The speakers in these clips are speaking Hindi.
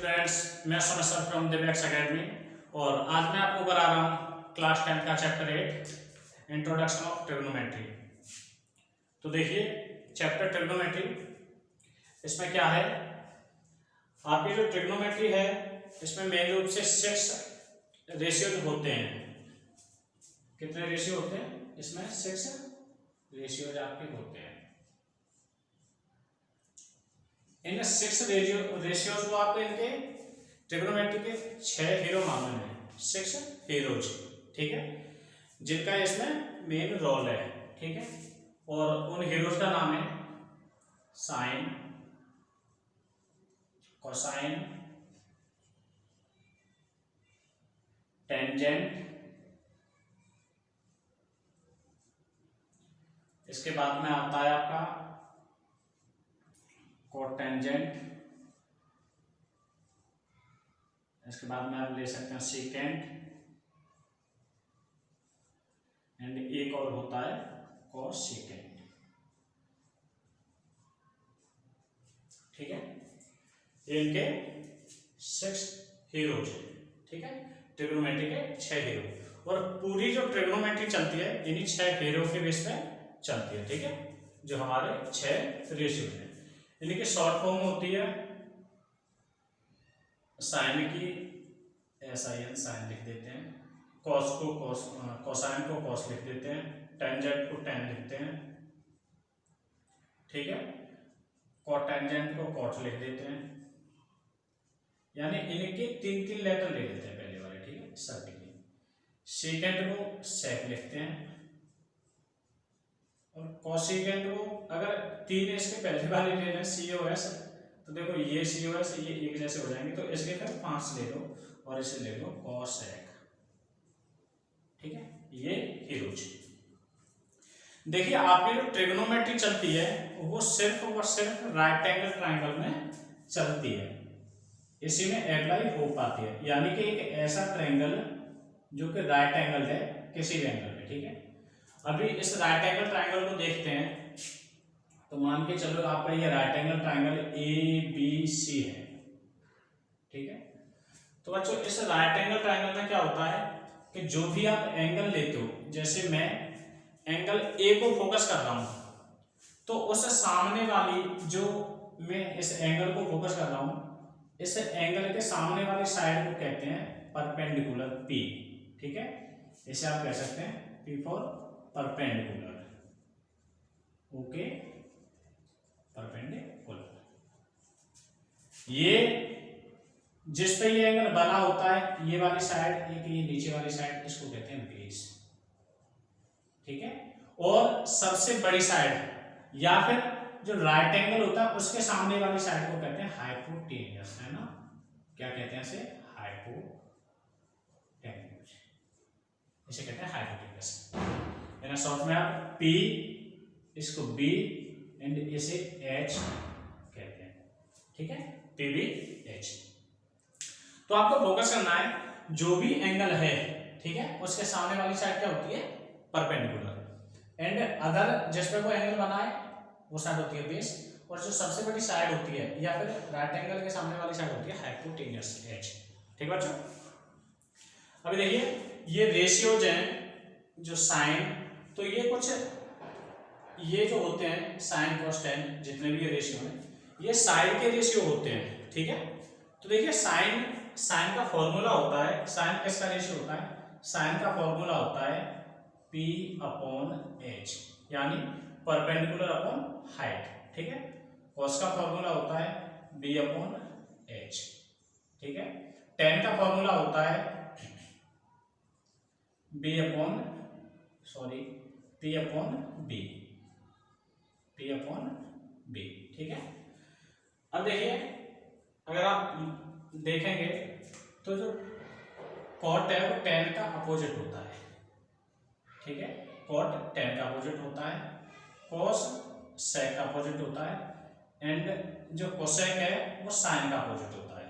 स्टूडेंट्स, मैं सोमेश सर फ्रॉम दिव्याक्स अकेडमी और आज मैं आपको करा रहा हूँ क्लास 10 का चैप्टर 8 इंट्रोडक्शन ऑफ ट्रिग्नोमेट्री। तो देखिए चैप्टर ट्रिग्नोमेट्री, इसमें क्या है, आपकी जो ट्रिग्नोमेट्री है इसमें मेन रूप से 6 रेशियोज होते हैं। कितने रेशियो होते हैं इसमें? 6 रेशियोज आपके होते हैं। इन 6 रेशियोज को आपको इनके ट्रिग्नोमेट्री के 6 हीरो मालूम है, 6 हीरोज, ठीक है, जिनका इसमें मेन रोल है, ठीक है। और उन हीरोज का नाम है साइन, कोसाइन, टेंजेंट, इसके बाद में आता है आपका कोटेंजेंट, इसके बाद में आप ले सकते हैं सीकेंट, एंड एक और होता है कोसीकेंट, ठीक है। ये इनके 6 हीरोज, ठीक है, ट्रिग्नोमेट्री के 6 हीरो। और पूरी जो ट्रिग्नोमेट्री चलती है इन्हीं 6 हीरो के बेस पे चलती है, ठीक है, जो हमारे 6 रेशियो हैं। इनकी शॉर्ट फॉर्म होती है साइन की SIN, साइन लिख देते हैं, कॉस को कॉस, कोसाइन को कॉस लिख देते हैं, टेंजेंट को टेन लिखते हैं, ठीक है, कोटेंजेंट को कॉट लिख देते हैं। यानी इनके 3-3 लेटर ले लेते हैं पहले वाले, ठीक है, सब के। सीकेंट को सेक लिखते हैं और कोसिकेंट को अगर 3 इसके पहले वाले ले लें COS, तो देखो ये COS ये एक जैसे हो जाएंगे, तो इसके फिर 5 ले लो और इसे ले लो कोसेक, ठीक है। ये हीरोज। देखिए आपकी जो ट्रिग्नोमेट्री चलती है वो सिर्फ और सिर्फ राइट एंगल ट्राइंगल में चलती है, इसी में अप्लाई हो पाती है। यानी कि एक ऐसा ट्राइंगल जो कि राइट एंगल है किसी भी एंगल में, ठीक है। अभी इस राइट एंगल ट्राइंगल को देखते हैं, तो मान के चलो आपका ये राइट एंगल ट्राइंगल ABC है, ठीक है। तो बच्चों इस राइट एंगल ट्राइंगल में क्या होता है कि जो भी आप एंगल लेते हो, जैसे मैं एंगल A को फोकस कर रहा हूं, तो उस सामने वाली जो मैं इस एंगल को फोकस कर रहा हूं, इस एंगल के सामने वाली साइड को कहते हैं परपेंडिकुलर P, ठीक है। इसे आप कह सकते हैं P for perpendicular, okay, perpendicular. ये जिस पे ये एंगल बना होता है, ये वाली साइड, एक ये नीचे वाली साइड, इसको कहते हैं बेस, ठीक है। और सबसे बड़ी साइड या फिर जो राइट एंगल होता है उसके सामने वाली साइड को कहते हैं हाइपोटेन्यूस, है ना, क्या कहते हैं इसे? हाइपोटेन्यूस, इसे कहते हैं हाइपोटेन्यूस। यानी शॉर्ट में आप P, इसको B एंड इसे H कहते हैं, ठीक है, PBH। तो आपको फोकस करना है जो भी एंगल है, ठीक है, उसके सामने वाली साइड क्या होती है? परपेंडिकुलर। एंड अगर जिस पे कोई एंगल बना है वो साइड होती है बेस, और जो सबसे बड़ी साइड होती है या फिर राइट एंगल के सामने वाली साइड होती है हाइपोटेन्यूस H, ठीक है बच्चों। अभी देखिए ये रेशियोज हैं जो साइन, तो ये कुछ ये जो होते हैं साइन कॉस टेन, जितने भी ये रेशियो हैं ये साइड के रेशियो होते हैं, ठीक है। तो देखिए साइन का फॉर्मूला होता है, साइन किसका रेशियो होता है? साइन का फॉर्मूला होता है P/H, यानी परपेंडिकुलर अपॉन हाइट, ठीक है। कॉस का फॉर्मूला होता है B/H, ठीक है। टेन का फॉर्मूला होता है P/B, ठीक है। अब देखिए अगर आप देखेंगे तो जो कॉट है वो टेन का अपोजिट होता है, ठीक है, कॉट टेन का अपोजिट होता है, कॉस सेक का अपोजिट होता है, एंड जो कोसेक है वो साइन का अपोजिट होता है,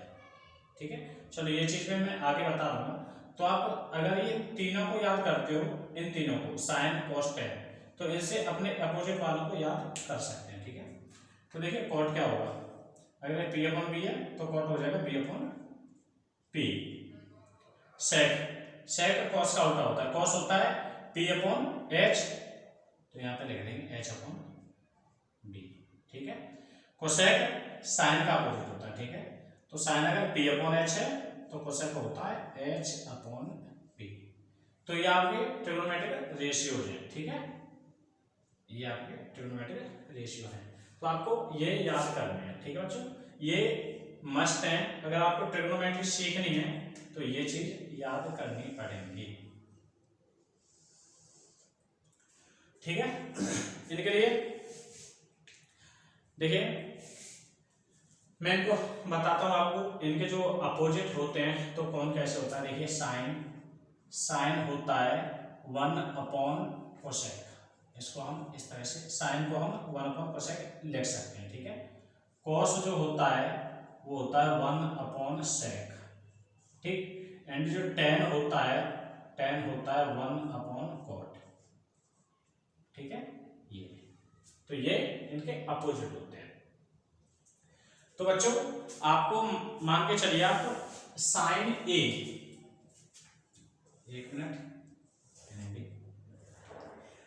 ठीक है। चलो ये चीज में मैं आगे बता दूंगा। तो आप अगर ये तीनों को याद करते हो, इन तीनों को साइन कॉस टेन, तो इनसे अपने अपोजिट वालों को याद कर सकते हैं, ठीक है। तो देखिए कॉट क्या होगा, अगर पी अपॉन बी है तो कॉट हो जाएगा बी अपॉन पी। सेक, सेक कॉस का उल्टा होता है, कॉस होता है पी अपॉन एच, तो यहाँ पे लिख देंगे एच अपॉन बी, ठीक है। कोसेक साइन का अपोजिट होता है, ठीक है। तो साइन अगर पी अपॉन एच है तो कोसेक होता है एच अपॉन पी। तो ये आपके ट्रिग्नोमेट्रिक रेशियोज हैं, ठीक है, ये आपके ट्रिग्नोमेट्रिक रेशियो है। तो आपको ये याद करने हैं, ठीक है बच्चों, ये मस्ट है। अगर आपको ट्रिग्नोमेट्री सीखनी है तो ये चीज याद करनी पड़ेगी, ठीक है। इनके लिए देखिए मैं इनको बताता हूं आपको, इनके जो अपोजिट होते हैं तो कौन कैसे होता है। देखिए साइन, साइन होता है 1 अपॉन कोसेक, इसको हम इस तरह से साइन को हम 1 अपॉन कोसेक लिख सकते हैं, ठीक है। कॉस जो होता है वो होता है 1 अपॉन सेक, ठीक। एंड जो टेन होता है, टेन होता है 1 अपॉन कॉट, ठीक है। ये तो ये इनके अपोजिट होते हैं। तो बच्चों आपको मान के चलिए आप साइन ए, एक मिनट,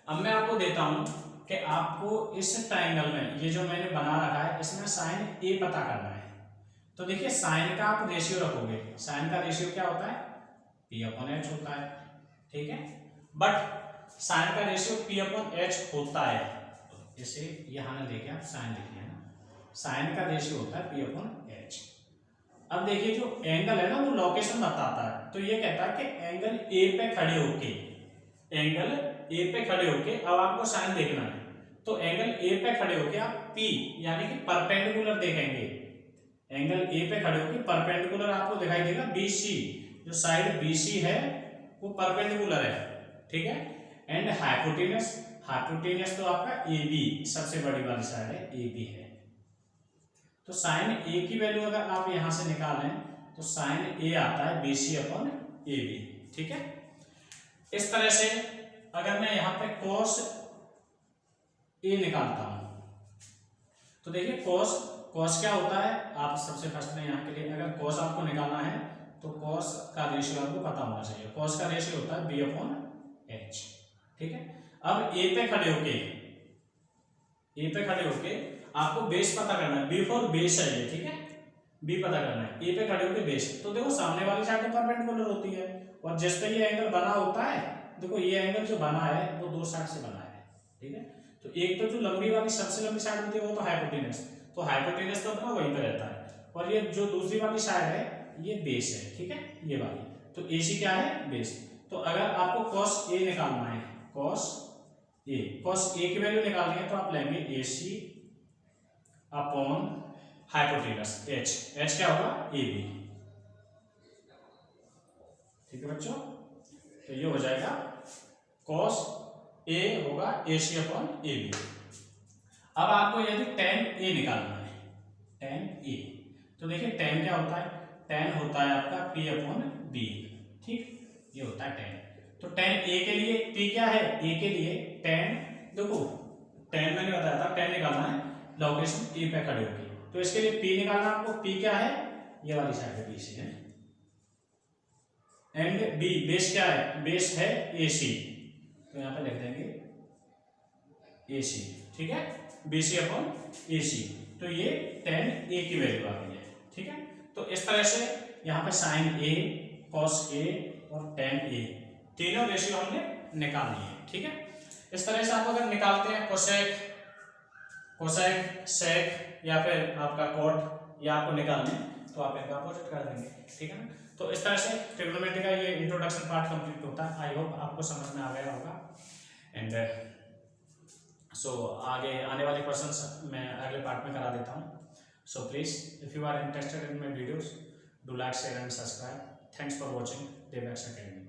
अब मैं आपको देता हूं कि आपको इस ट्रायंगल में ये जो मैंने बना रखा है इसमें साइन ए पता करना है। तो देखिए साइन का आप रेशियो रखोगे, साइन का रेशियो क्या होता है पी अपॉन एच होता है, ठीक है। बट साइन का रेशियो पी अपॉन एच होता है, जैसे यहां ना देखिए आप साइन लिखिए ना, साइन का रेशियो होता है पी अपॉन एच। अब देखिए जो एंगल है ना वो लोकेशन बताता है, तो ये कहता है कि एंगल ए पे खड़े होके, एंगल ए पे खड़े होके, अब आपको साइन देखना है तो एंगल ए पे खड़े होके आप पी यानी कि परपेंडिकुलर देखेंगे, एंगल ए पे खड़े होके परपेंडिकुलर आपको दिखाई देगा बीसी, जो साइड बीसी है वो परपेंडिकुलर है, ठीक है। एंड हाइपोटेनस, हाइपोटेनस तो आपका ए बी सबसे बड़ी वाली साइड है, ए बी है। तो साइन ए की वैल्यू अगर आप यहां से निकालें तो साइन ए आता है बीसी अपॉन ए बी, ठीक है। इस तरह से अगर मैं यहां पे cos ए निकालता हूं तो देखिए cos क्या होता है, आप सबसे फर्स्ट में यहां के लिए अगर cos आपको निकालना है तो cos का रेशियो आपको पता होना चाहिए। cos का रेशियो होता है b अपॉन एच, ठीक है। अब a पे खड़े होके आपको बेस पता करना है, b फॉर बेस है ये, ठीक है, b पता करना है। a पे खड़े होके बेस, तो देखो सामने वाली साइड परपेंडिकुलर होती है और जिस पे ये एंगल बना होता है, देखो ये एंगल जो बना है वो दो साइड से बना है, ठीक है। तो एक तो जो लंबी वाली सबसे लंबी साइड होती है वो तो हाइपोटेनस, तो हाइपोटेनस तो अपना वहीं पे रहता है, और ये जो दूसरी वाली साइड है ये बेस है, ठीक है, ये वाली। तो AC क्या है बेस। तो अगर आपको cos A निकालना है, cos A की वैल्यू निकालनी है तो आप लेंगे AC अपॉन हाइपोटेनस H क्या होगा AB, ठीक है बच्चों। तो ये हो जाएगा cos A होगा AC अपॉन AB। अब आपको यदि tan A निकालना है, tan A, तो देखिए tan क्या होता है, tan होता है आपका P अपॉन B, ठीक, ये होता है tan। तो tan A के लिए P क्या है, A के लिए tan, देखो tan मैंने बताया था tan निकालना है लोकेशन A पे खड़े होके, तो इसके लिए P निकालना आपको, P क्या है ये वाली साइड है BC है, एंड B बेस क्या है, बेस है AC, तो यहाँ पे लिख देंगे AC, ठीक है, BC अपॉन AC। तो ये tan A की वैल्यू आ गई है, ठीक है। तो इस तरह से यहाँ पे sin A, cos A और tan A तीनों रेशियो हमने निकाल लिए, ठीक है। इस तरह से आप अगर निकालते हैं कोसेक सेक या फिर आपका कॉट, या आपको निकालने तो आप इनका अपोजिट कर देंगे, ठीक है ना। तो इस तरह से ट्रिग्नोमेट्री का ये इंट्रोडक्शन पार्ट कंप्लीट होता है। आई होप आपको समझ में आ गया होगा, एंड सो आगे आने वाले क्वेश्चंस मैं अगले पार्ट में करा देता हूँ। So please if you are interested in my videos, do like, share and subscribe. Thanks for watching देवैक्स एकेडमी।